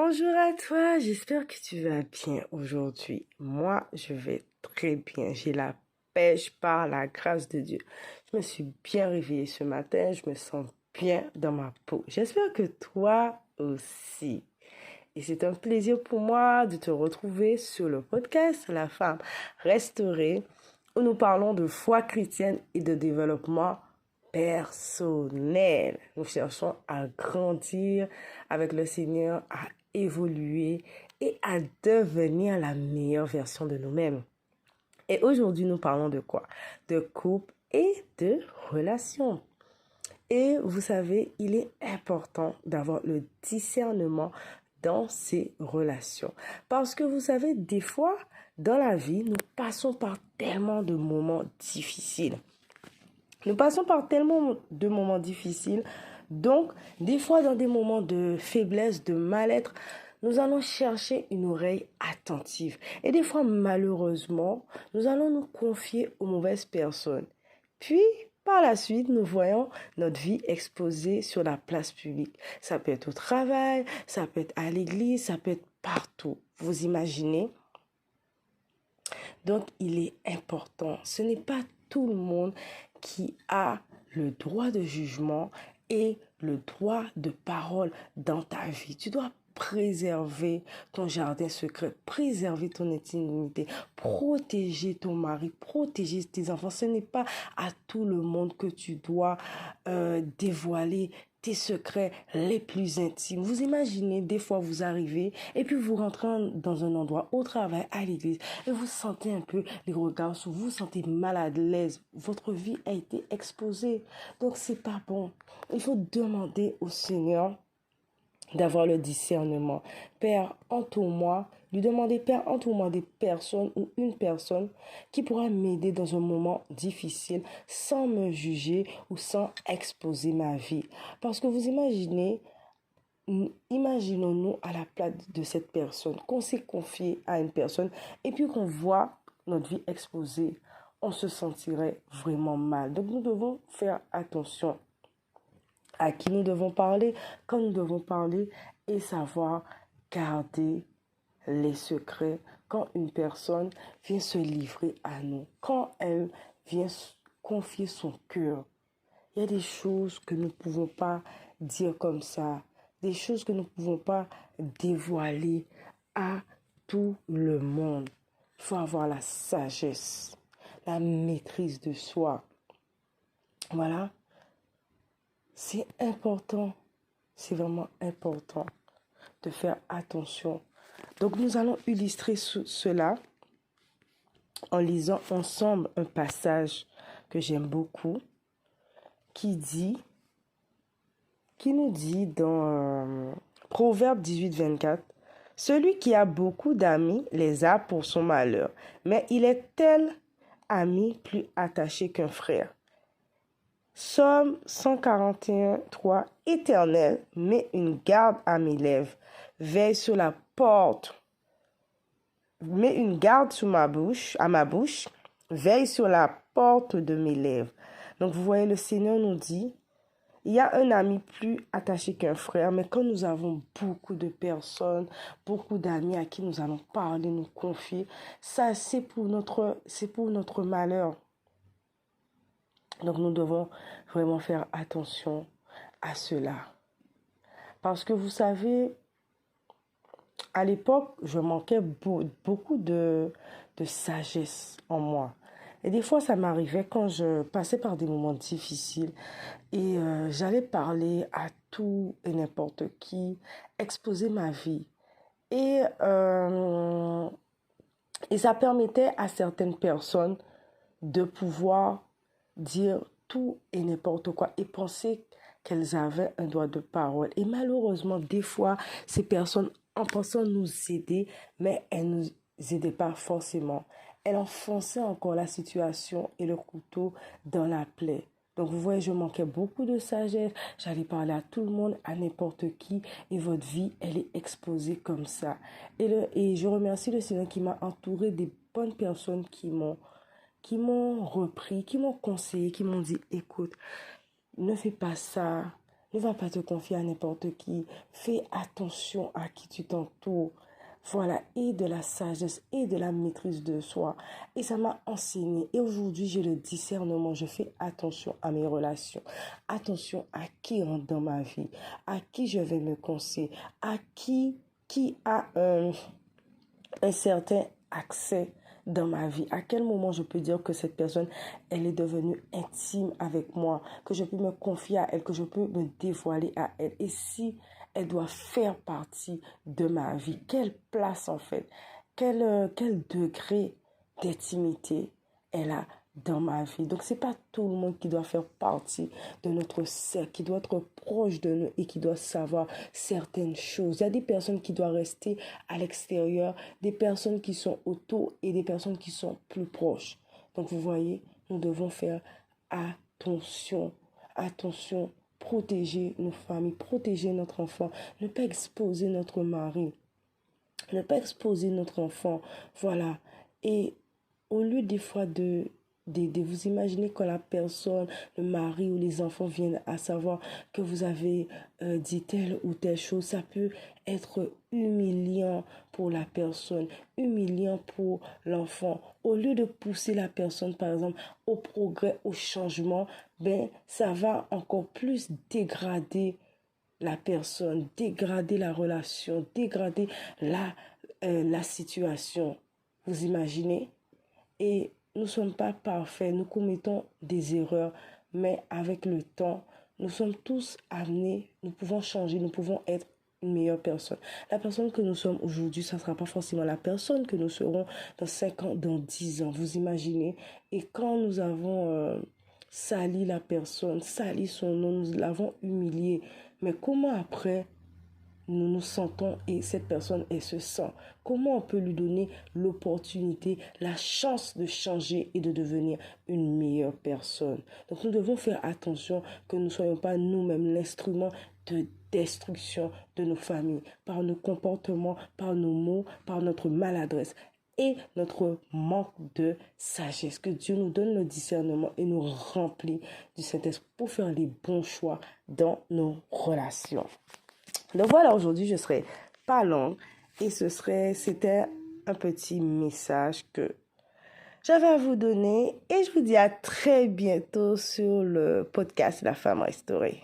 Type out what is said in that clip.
Bonjour à toi, j'espère que tu vas bien aujourd'hui. Moi, je vais très bien. J'ai la pêche par la grâce de Dieu. Je me suis bien réveillée ce matin, je me sens bien dans ma peau. J'espère que toi aussi. Et c'est un plaisir pour moi de te retrouver sur le podcast La femme restaurée, où nous parlons de foi chrétienne et de développement personnel. Nous cherchons à grandir avec le Seigneur, à évoluer et à devenir la meilleure version de nous-mêmes. Et aujourd'hui, nous parlons de quoi? De couple et de relations. Et vous savez, il est important d'avoir le discernement dans ces relations. Parce que vous savez, des fois, dans la vie, nous passons par tellement de moments difficiles. Nous passons par tellement de moments difficiles. Donc, des fois, dans des moments de faiblesse, de mal-être, nous allons chercher une oreille attentive. Et des fois, malheureusement, nous allons nous confier aux mauvaises personnes. Puis, par la suite, nous voyons notre vie exposée sur la place publique. Ça peut être au travail, ça peut être à l'église, ça peut être partout. Vous imaginez? Donc, il est important. Ce n'est pas tout le monde qui a le droit de jugement et le droit de parole dans ta vie. Tu dois préserver ton jardin secret, préserver ton intimité, protéger ton mari, protéger tes enfants. Ce n'est pas à tout le monde que tu dois dévoiler tes secrets les plus intimes. Vous imaginez, des fois vous arrivez et puis vous rentrez dans un endroit au travail, à l'église, et vous sentez un peu les regards sur vous, vous sentez mal à l'aise. Votre vie a été exposée. Donc c'est pas bon. Il faut demander au Seigneur d'avoir le discernement. Père, entoure-moi. Lui demander, Père, entoure-moi des personnes ou une personne qui pourra m'aider dans un moment difficile sans me juger ou sans exposer ma vie. Parce que vous imaginez, imaginons-nous à la place de cette personne, qu'on s'est confié à une personne et puis qu'on voit notre vie exposée, on se sentirait vraiment mal. Donc nous devons faire attention à qui nous devons parler, quand nous devons parler et savoir garder les secrets quand une personne vient se livrer à nous, quand elle vient confier son cœur. Il y a des choses que nous ne pouvons pas dire comme ça, des choses que nous ne pouvons pas dévoiler à tout le monde. Il faut avoir la sagesse, la maîtrise de soi. Voilà. C'est important, c'est vraiment important de faire attention. Donc nous allons illustrer cela en lisant ensemble un passage que j'aime beaucoup qui nous dit dans Proverbe 18-24, « Celui qui a beaucoup d'amis les a pour son malheur, mais il est tel ami plus attaché qu'un frère. » Psaume 141:3, « Éternel, mets une garde à mes lèvres, veille sur la porte, mets une garde sur à ma bouche, veille sur la porte de mes lèvres. » Donc vous voyez, le Seigneur nous dit, il y a un ami plus attaché qu'un frère, mais quand nous avons beaucoup de personnes, beaucoup d'amis à qui nous allons parler, nous confier, ça c'est pour notre malheur. Donc nous devons vraiment faire attention à cela. Parce que vous savez, à l'époque, je manquais beaucoup de sagesse en moi. Et des fois, ça m'arrivait quand je passais par des moments difficiles et j'allais parler à tout et n'importe qui, exposer ma vie. Et ça permettait à certaines personnes de pouvoir dire tout et n'importe quoi et penser qu'elles avaient un droit de parole. Et malheureusement, des fois, ces personnes, en pensant nous aider, mais elles ne nous aidaient pas forcément. Elles enfonçaient encore la situation et le couteau dans la plaie. Donc, vous voyez, je manquais beaucoup de sagesse. J'allais parler à tout le monde, à n'importe qui. Et votre vie, elle est exposée comme ça. Et je remercie le Seigneur qui m'a entouré des bonnes personnes qui m'ont repris, qui m'ont conseillé, qui m'ont dit, écoute, ne fais pas ça, Ne va pas te confier à n'importe qui. Fais attention à qui tu t'entoures. Voilà, et de la sagesse et de la maîtrise de soi. Et ça m'a enseigné. Et aujourd'hui, j'ai le discernement. Je fais attention à mes relations. Attention à qui rentre dans ma vie. À qui je vais me conseiller. À qui a un certain accès dans ma vie. À quel moment je peux dire que cette personne, elle est devenue intime avec moi, que je peux me confier à elle, que je peux me dévoiler à elle. Et si elle doit faire partie de ma vie, quelle place en fait, quel degré d'intimité elle a dans ma vie. Donc, c'est pas tout le monde qui doit faire partie de notre cercle, qui doit être proche de nous et qui doit savoir certaines choses. Il y a des personnes qui doivent rester à l'extérieur, des personnes qui sont autour et des personnes qui sont plus proches. Donc, vous voyez, nous devons faire attention, attention, protéger nos familles, protéger notre enfant, ne pas exposer notre mari, ne pas exposer notre enfant. Voilà. Et au lieu des fois de vous imaginer quand la personne, le mari ou les enfants viennent à savoir que vous avez dit telle ou telle chose, ça peut être humiliant pour la personne, humiliant pour l'enfant. Au lieu de pousser la personne, par exemple, au progrès, au changement, ben, ça va encore plus dégrader la personne, dégrader la relation, dégrader la situation. Vous imaginez? Et nous ne sommes pas parfaits, nous commettons des erreurs, mais avec le temps, nous sommes tous amenés, nous pouvons changer, nous pouvons être une meilleure personne. La personne que nous sommes aujourd'hui, ça ne sera pas forcément la personne que nous serons dans 5 ans, dans 10 ans. Vous imaginez? Et quand nous avons sali la personne, sali son nom, nous l'avons humilié, mais comment après nous nous sentons et cette personne, elle se sent. Comment on peut lui donner l'opportunité, la chance de changer et de devenir une meilleure personne. Donc nous devons faire attention que nous ne soyons pas nous-mêmes l'instrument de destruction de nos familles, par nos comportements, par nos mots, par notre maladresse et notre manque de sagesse. Que Dieu nous donne le discernement et nous remplit du Saint-Esprit pour faire les bons choix dans nos relations. Donc voilà, aujourd'hui, je ne serai pas longue et c'était un petit message que j'avais à vous donner et je vous dis à très bientôt sur le podcast La Femme Restaurée.